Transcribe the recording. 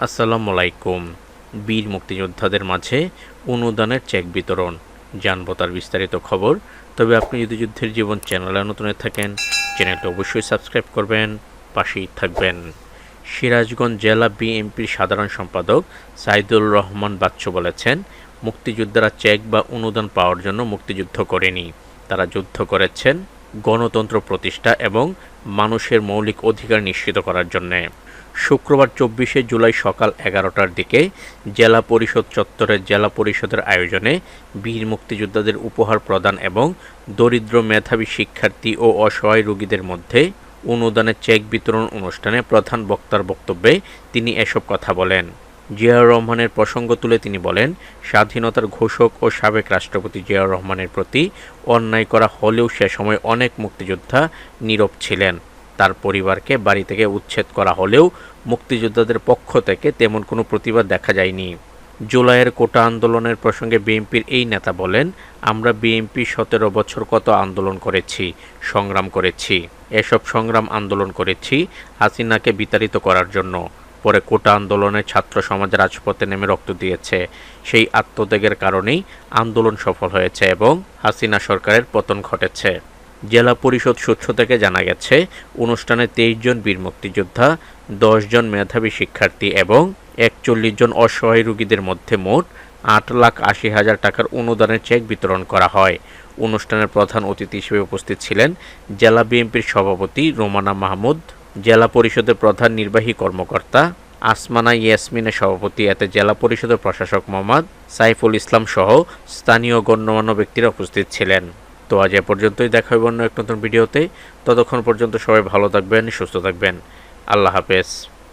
আসসালামু আলাইকুম। বীর মুক্তিযোদ্ধাদের মাঝে অনুদানের চেক বিতরণ, জানবো তার বিস্তারিত খবর। তবে আপনি যদি যুদ্ধের জীবন চ্যানেলে নতুন হয়ে থাকেন, চ্যানেলটা অবশ্যই সাবস্ক্রাইব করবেন, পাশেই থাকবেন। সিরাজগঞ্জ জেলা বিএনপির সাধারণ সম্পাদক সাইদুর রহমান বাচ্চু বলেছেন, মুক্তিযোদ্ধারা চেক বা অনুদান পাওয়ার জন্য মুক্তিযুদ্ধ করেনি, তারা যুদ্ধ করেছেন গণতন্ত্র প্রতিষ্ঠা এবং মানুষের মৌলিক অধিকার নিশ্চিত করার জন্যে। শুক্রবার 24শে জুলাই সকাল 11টার দিকে জেলা পরিষদ চত্বরে জেলা পরিষদের আয়োজনে বীর মুক্তিযোদ্ধাদের উপহার প্রদান এবং দরিদ্র মেধাবী শিক্ষার্থী ও অসহায় রোগীদের মধ্যে অনুদানের চেক বিতরণ অনুষ্ঠানে প্রধান বক্তার বক্তব্যে তিনি এসব কথা বলেন। জিয়াউর রহমানের প্রসঙ্গ তুলে তিনি বলেন, স্বাধীনতার ঘোষক ও সাবেক রাষ্ট্রপতি জিয়াউর রহমানের প্রতি অন্যায় করা হলেও সে সময় অনেক মুক্তিযোদ্ধা নীরব ছিলেন। তার পরিবারকে বাড়ি থেকে উচ্ছেদ করা হলেও মুক্তিযোদ্ধাদের পক্ষ থেকে তেমন কোনো প্রতিবাদ দেখা যায়নি। জুলাইয়ের কোটা আন্দোলনের প্রসঙ্গে বিএনপির এই নেতা বলেন, আমরা বিএনপি 17 বছর কত আন্দোলন করেছি, সংগ্রাম করেছি। এসব সংগ্রাম আন্দোলন করেছি হাসিনাকে বিতাড়িত করার জন্য। পরে কোটা আন্দোলনে ছাত্র সমাজ রাজপথে নেমে রক্ত দিয়েছে। সেই আত্মত্যাগের কারণেই আন্দোলন সফল হয়েছে এবং হাসিনা সরকারের পতন ঘটেছে। জেলা পরিষদ সূত্র থেকে জানা গেছে, অনুষ্ঠানে 23 জন বীর মুক্তিযোদ্ধা, 10 জন মেধাবী শিক্ষার্থী এবং 41 জন অসহায় রোগীদের মধ্যে মোট 8,80,000 টাকার অনুদানের চেক বিতরণ করা হয়। অনুষ্ঠানের প্রধান অতিথি হিসেবে উপস্থিত ছিলেন জেলা বিএনপির সভাপতি রোমানা মাহমুদ, জেলা পরিষদের প্রধান নির্বাহী কর্মকর্তা আসমানা ইয়াসমিনের সভাপতি। এতে জেলা পরিষদের প্রশাসক মোহাম্মদ সাইফুল ইসলাম সহ স্থানীয় গণ্যমান্য ব্যক্তিরা উপস্থিত ছিলেন। তো আজ এ পর্যন্তই, দেখা হবে অন্য এক নতুন ভিডিওতে। ততক্ষণ পর্যন্ত সবাই ভালো থাকবেন, সুস্থ থাকবেন। আল্লাহ হাফেজ।